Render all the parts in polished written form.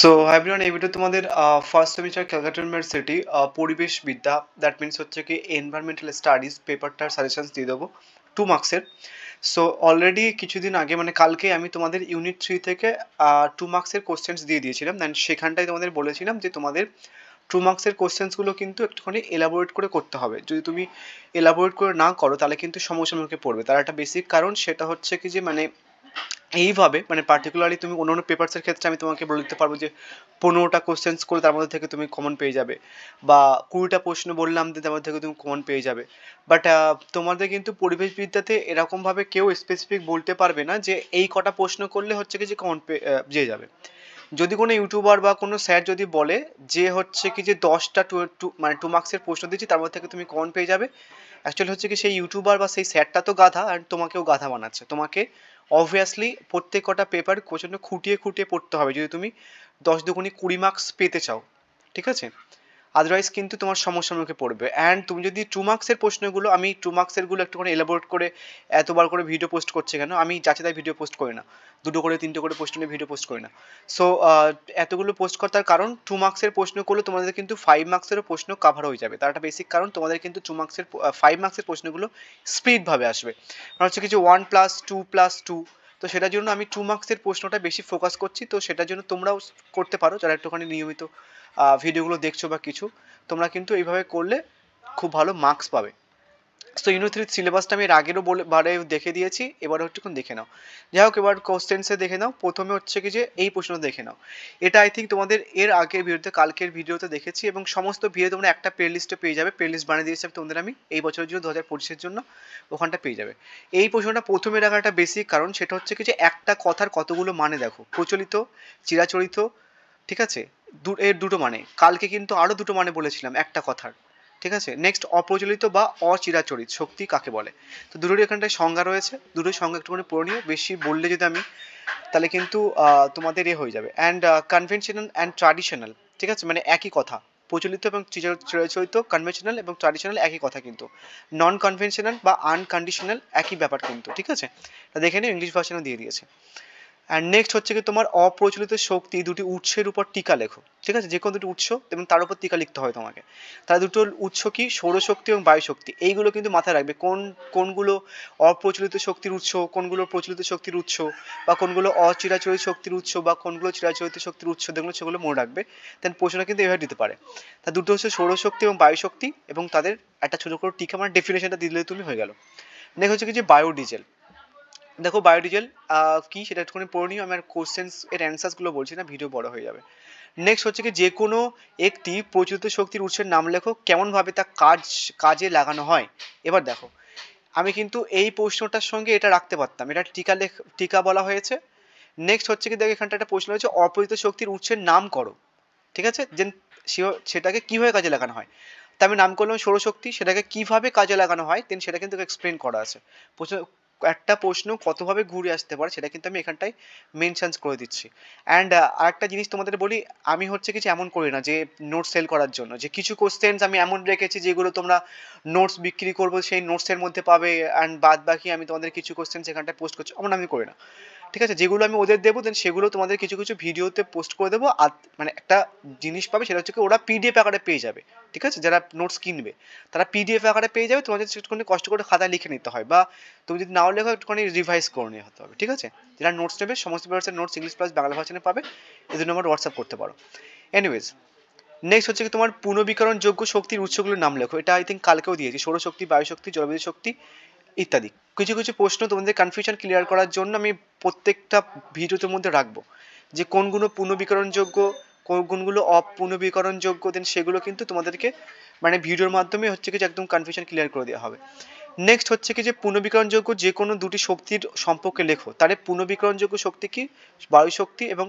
So everyone, এই video তোমাদের first semester Calcutta university পরিবেশ বিদ্যা, দ্যাট মিনস হচ্ছে কি এনভায়রনমেন্টাল স্টাডিজ পেপারটার সাজেশনস দিয়ে দেবো 2 মার্কসের। সো অলরেডি কিছুদিন আগে মানে কালকে আমি তোমাদের ইউনিট 3 থেকে 2 মার্কসের কোশ্চেন্স দিয়ে দিয়েছিলাম, দেন সেখানটায় তোমাদের বলেছিলাম যে তোমাদের 2 মার্কসের কোশ্চেন্সগুলো কিন্তু একটুখানি এলাবোরেট করে করতে হবে। যদি তুমি এলাবোরেট করে না করো তাহলে কিন্তু সমস্যার মুখে পড়বে। তার একটা বেসিক কারণ সেটা হচ্ছে কি যে মানে এইভাবে মানে পার্টিকুলারলি তুমি অন্য অন্য পেপারসের ক্ষেত্রে আমি তোমাকে বলে দিতে পারবো যে 15টা কোশ্চেন্স করে তার মধ্যে থেকে তুমি কমন পেয়ে যাবে, বা 20টা প্রশ্ন বললাম যে তার মধ্যে থেকে তুমি কমন পেয়ে যাবে। বাট তোমাদের কিন্তু পরিবেশবিদ্যাতে এরকমভাবে কেউ স্পেসিফিক বলতে পারবে না যে এই কটা প্রশ্ন করলে হচ্ছে কি যে কমন পেয়ে যাবে। যদি কোনো ইউটিউবার বা কোনো স্যার যদি বলে যে হচ্ছে কি যে 10টা মানে 2 মার্কসের প্রশ্ন দিচ্ছি তার মধ্যে থেকে তুমি কমন পেয়ে যাবে, অ্যাকচুয়ালি হচ্ছে কি সেই ইউটিউবার বা সেই স্যারটা তো গাধা, আর তোমাকেও গাধা বানাচ্ছে। তোমাকে অবভিয়াসলি প্রত্যেক কটা পেপার প্রচণ্ড খুঁটিয়ে খুঁটিয়ে পড়তে হবে যদি তুমি 10 দুগুণে 20 মার্কস পেতে চাও, ঠিক আছে? আদারওয়াইজ কিন্তু তোমার সমস্যার মুখে পড়বে। অ্যান্ড তুমি যদি 2 মার্কসের প্রশ্নগুলো, আমি 2 মার্কসেরগুলো একটুখানি এলাবোরেট করে এতবার করে ভিডিও পোস্ট করছে কেন, আমি যাচ্ছে তাই ভিডিও পোস্ট করি না, 2টো করে 3টো করে প্রশ্ন নিয়ে ভিডিও পোস্ট করি না। সো এতগুলো পোস্ট করার কারণ 2 মার্কসের প্রশ্ন করলে তোমাদের কিন্তু 5 মার্কসেরও প্রশ্ন কাভার হয়ে যাবে। তার একটা বেসিক কারণ তোমাদের কিন্তু 5 মার্কসের প্রশ্নগুলো স্পিডভাবে আসবে, কারণ হচ্ছে কিছু 1+2+2। তো সেটার জন্য আমি 2 মার্কসের প্রশ্নটা বেশি ফোকাস করছি। তো সেটার জন্য তোমরাও করতে পারো যারা একটুখানি নিয়মিত ভিডিওগুলো দেখছো বা কিছু, তোমরা কিন্তু এইভাবে করলে খুব ভালো মার্কস পাবে। তো ইউনিট 3 সিলেবাসটা আমি এর আগেরও বারে দেখে দিয়েছি, এবারে একটুক্ষণ দেখে নাও। যাই হোক, এবার কোশ্চেন্সে দেখে নাও। প্রথমে হচ্ছে কি যে এই প্রশ্ন দেখে নাও। এটা আই থিঙ্ক তোমাদের এর আগের ভিডিওতে, কালকের ভিডিওতে দেখেছি, এবং সমস্ত ভিডিও তোমরা একটা প্লে লিস্টে পেয়ে যাবে। প্লে লিস্ট বানিয়ে দিয়েছি তোমাদের আমি এই বছরের জন্য, 2025-এর জন্য। ওখানটা পেয়ে যাবে। এই প্রশ্নটা প্রথমে রাখার একটা বেসিক কারণ সেটা হচ্ছে কি যে একটা কথার কতগুলো মানে দেখো, প্রচলিত, চিরাচরিত, ঠিক আছে? এর দুটো মানে, কালকে কিন্তু আরো দুটো মানে বলেছিলাম একটা কথার, ঠিক আছে? নেক্সট, অপ্রচলিত বা অচিরাচরিত শক্তি কাকে বলে? তো দুটোরই এখানটায় সংজ্ঞা রয়েছে, দুটোই সংজ্ঞা একটুখানি পড়ে নিও, বেশি বললে যদি আমি তাহলে কিন্তু তোমাদের এ হয়ে যাবে। অ্যান্ড কনভেনশনাল অ্যান্ড ট্র্যাডিশনাল, ঠিক আছে, মানে একই কথা। প্রচলিত এবং চিরাচরিত, কনভেনশনাল এবং ট্র্যাডিশনাল একই কথা কিন্তু। নন কনভেনশনাল বা আনকন্ডিশনাল একই ব্যাপার কিন্তু, ঠিক আছে? তা দেখে নিও, ইংলিশ ভার্সনও দিয়ে দিয়েছে। অ্যান্ড নেক্সট হচ্ছে কি তোমার অপ্রচলিত শক্তি দুটি উৎসের উপর টিকা লেখো, ঠিক আছে? যে কোনো দুটি উৎস এবং তার উপর টিকা লিখতে হয় তোমাকে। তার দুটো উৎস কি, সৌরশক্তি এবং বায়ুশক্তি। এইগুলো কিন্তু মাথায় রাখবে, কোনগুলো অপ্রচলিত শক্তির উৎস, কোনগুলো প্রচলিত শক্তির উৎস, বা কোনগুলো অচিরাচরিত শক্তির উৎস, বা কোনগুলো চিরাচরিত শক্তির উৎস, দেখলো সেগুলো মনে রাখবে। দেন প্রশ্নটা কিন্তু এভাবে দিতে পারে। তার দুটো হচ্ছে সৌরশক্তি এবং বায়ুশক্তি, এবং তাদের একটা ছোটো করে টিকা মানে ডেফিনেশনটা দিলে তুমি হয়ে গেল। নেক্সট হচ্ছে কি যে বায়োডিজেল। দেখো বায়োডিজেল কি সেটা একটুখানি পড়ে নিও, আমি আর কোশ্চেন্স এর অ্যান্সার্সগুলো বলছি না, ভিডিও বড় হয়ে যাবে। নেক্সট হচ্ছে কি যে কোনো একটি প্রচলিত শক্তির উৎসের নাম লেখো, কেমনভাবে তা কাজে লাগানো হয়। এবার দেখো, আমি কিন্তু এই প্রশ্নটার সঙ্গে এটা রাখতে পারতাম, এটা টিকা বলা হয়েছে। নেক্সট হচ্ছে কি দেখো, এখানটা একটা প্রশ্ন হয়েছে অপরিচিত শক্তির উৎসের নাম করো, ঠিক আছে? যে সেটাকে কিভাবে কাজে লাগানো হয়। তা আমি নাম করলাম সৌরশক্তি, সেটাকে কিভাবে কাজে লাগানো হয় দেন সেটা কিন্তু এক্সপ্লেন করা আছে। একটা প্রশ্ন কতভাবে ঘুরে আসতে পারে সেটা কিন্তু আমি এখানটায় মেনশনস করে দিচ্ছি। অ্যান্ড আরেকটা জিনিস তোমাদের বলি, আমি হচ্ছে কিছু এমন করি না যে নোটস সেল করার জন্য, যে কিছু কোশ্চেন্স আমি এমন রেখেছি যেগুলো তোমরা নোটস বিক্রি করবো সেই নোটসের মধ্যে পাবে, অ্যান্ড বাদ বাকি আমি তোমাদের কিছু কোশ্চেন্স এখানটায় পোস্ট করছি, এমন আমি করি না, ঠিক আছে? যেগুলো আমি ওদের দেবো দেন সেগুলো তোমাদের কিছু কিছু ভিডিওতে পোস্ট করে দেবো। আর মানে একটা জিনিস পাবে সেটা হচ্ছে কি ওরা পিডিএফ আকারে পেয়ে যাবে, ঠিক আছে? যারা নোটস কিনবে তারা পিডিএফ আকারে পেয়ে যাবে, তোমাদের একটুখানি কষ্ট করে খাতায় লিখে নিতে হয়, বা তুমি যদি নাও লেখো একটুখানি রিভাইজ করে নিয়ে হতে হবে, ঠিক আছে? যারা নোটস নেবে সমস্ত ভার্সের নোটস ইংলিশ প্লাস বাংলা ভার্সনে পাবে, এই জন্য আমার হোয়াটসঅ্যাপ করতে পারো। এনিওয়েজ, নেক্সট হচ্ছে কি তোমার পুনর্বীকরণযোগ্য শক্তির উৎসগুলোর নাম লেখো। এটা আই থিঙ্ক কালকেও দিয়েছি, সৌরশক্তি, বায়ুশক্তি, জলবিদ্যুৎ শক্তি ইত্যাদি। কিছু কিছু প্রশ্ন তোমাদের কনফিউশন ক্লিয়ার করার জন্য আমি প্রত্যেকটা ভিডিওর মধ্যে রাখবো যে কোনগুলো পুনর্বীকরণযোগ্য, কোনগুলো অপুনর্বীকরণযোগ্য, দেন সেগুলো কিন্তু তোমাদেরকে মানে ভিডিওর মাধ্যমে হচ্ছে কি যে একদম কনফিউশন ক্লিয়ার করে দেওয়া হবে। নেক্সট হচ্ছে কি যে পুনর্বীকরণযোগ্য যে কোনো দুটি শক্তির সম্পর্কে লেখো, তাহলে পুনর্বীকরণযোগ্য শক্তি কি, বায়ু শক্তি এবং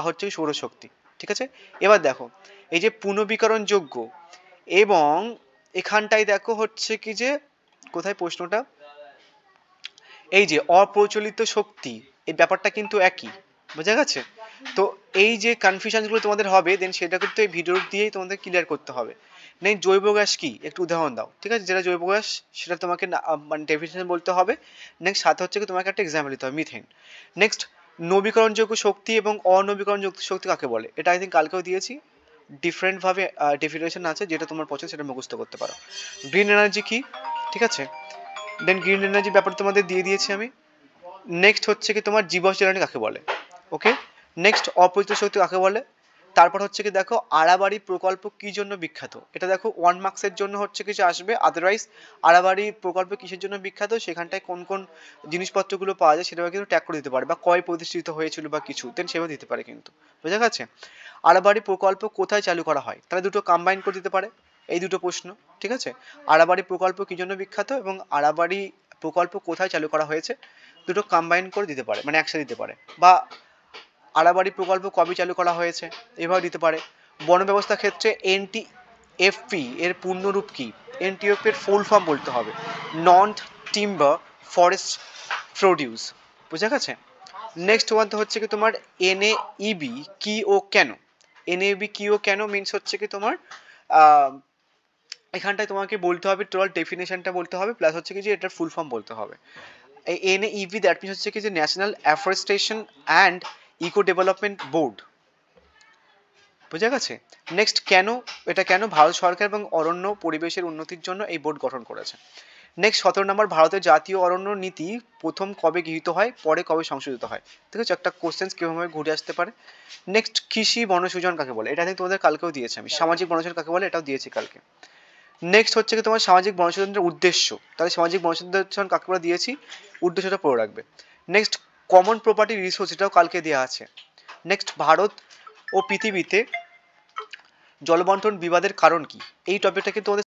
হচ্ছে সৌরশক্তি, ঠিক আছে? এবার দেখো, এই যে পুনর্বীকরণযোগ্য এবং এখানটায় দেখো হচ্ছে কি যে কোথায় প্রশ্নটা, এই যে অপ্রচলিত শক্তি, এই ব্যাপারটা কিন্তু একই, বোঝা গেছে? তো এই যে কনফিউশনগুলো তোমাদের হবে দেন সেটা কিন্তু এই ভিডিও দিয়েই তোমাদের ক্লিয়ার করতে হবে। নেই জৈব গ্যাস কি, একটু উদাহরণ দাও, ঠিক আছে? যেটা জৈব গ্যাস সেটা তোমাকে মানে ডেফিনেশন বলতে হবে। নেক্সট সাথে হচ্ছে কি তোমাকে একটা এক্সাম্পল দিতে হবে, মিথেন। নেক্সট নবীকরণযোগ্য শক্তি এবং অনবীকরণযোগ্য শক্তি কাকে বলে, এটা আই থিঙ্ক কালকেও দিয়েছি। ডিফারেন্ট ভাবে ডেফিনেশন আছে, যেটা তোমার পছন্দ সেটা মুখস্থ করতে পারো। গ্রিন এনার্জি কি, ঠিক আছে, দেন গ্রিন এনার্জি ব্যাপারটা তোমাদের দিয়ে দিয়েছি আমি। নেক্সট হচ্ছে কি তোমার জীবাশ্ম জ্বালানি কাকে বলে, ওকে। নেক্সট অপরিচিত শক্তি কাকে বলে। তারপর হচ্ছে কি দেখো আড়াবাড়ি প্রকল্প কি জন্য বিখ্যাত, এটা দেখো 1 মার্কসের জন্য হচ্ছে কিছু আসবে। আদারওয়াইজ আড়াবাড়ি প্রকল্প কিসের জন্য বিখ্যাত, সেখানটায় কোন কোন জিনিসপত্রগুলো পাওয়া যায় সেটাও কিন্তু ট্যাগ করে দিতে পারে, বা কয় প্রতিষ্ঠিত হয়েছিল বা কিছু, দেন সেভাবে দিতে পারে কিন্তু, বোঝা গেছে। আড়াবাড়ি প্রকল্প কোথায় চালু করা হয়, তাহলে দুটো কম্বাইন করে দিতে পারে এই দুটো প্রশ্ন, ঠিক আছে। আড়াবাড়ি প্রকল্প কি জন্য বিখ্যাত এবং আড়াবাড়ি প্রকল্প কোথায় চালু করা হয়েছে, দুটো কম্বাইন করে দিতে পারে, মানে একসাথে দিতে পারে। বা আড়াবাড়ি প্রকল্প কবে চালু করা হয়েছে, এভাবে দিতে পারে। বন ব্যবস্থা ক্ষেত্রে এনটিএফপি এর পূর্ণরূপ কি, এনটিএফপি এর ফুল ফর্ম বলতে হবে, নন টিম্বার ফরেস্ট প্রডিউস, বুঝা গেছে। নেক্সট ওয়ান তো হচ্ছে কি তোমার এনএইবি কি ও কেন। এনএইবি কি ও কেন মিনস হচ্ছে কি তোমার এখানটায় তোমাকে বলতে হবে টোটাল ডেফিনেশনটা বলতে হবে, প্লাস হচ্ছে কি যে এটার ফুল ফর্ম বলতে হবে। এই এনএইবি দ্যাট মিনস হচ্ছে কি যে national afforestation and eco development board, বুঝা গেছে। নেক্সট কেন, এটা কেন ভারত সরকার এবং অরণ্য পরিবেশের উন্নতির জন্য এই বোর্ড গঠন করেছে। নেক্সট 17 নম্বর, ভারতের জাতীয় অরণ্য নীতি প্রথম কবে গৃহীত হয়, পরে কবে সংশোধিত হয়, ঠিক আছে, একটা কোশ্চেন কিভাবে ঘুরে আসতে পারে। নেক্সট কৃষি বনসৃজন কাকে বলে, এটা আমি তোমাদের কালকেও দিয়েছি আমি। সামাজিক বনসৃজন কাকে বলে, এটাও দিয়েছি কালকে। নেক্সট হচ্ছে কি তোমার সামাজিক বনসৃজনের উদ্দেশ্য, তাহলে সামাজিক বনসৃজন কাকে বলে দিয়েছি, উদ্দেশ্যটা পড়ে রাখবে। নেক্সট কমন প্রপার্টি রিসোর্স, এটাও কালকে দেওয়া আছে। নেক্সট ভারত ও পৃথিবীতে জলবন্টন বিবাদের কারণ কি, এই টপিকটা কিন্তু তোমাদের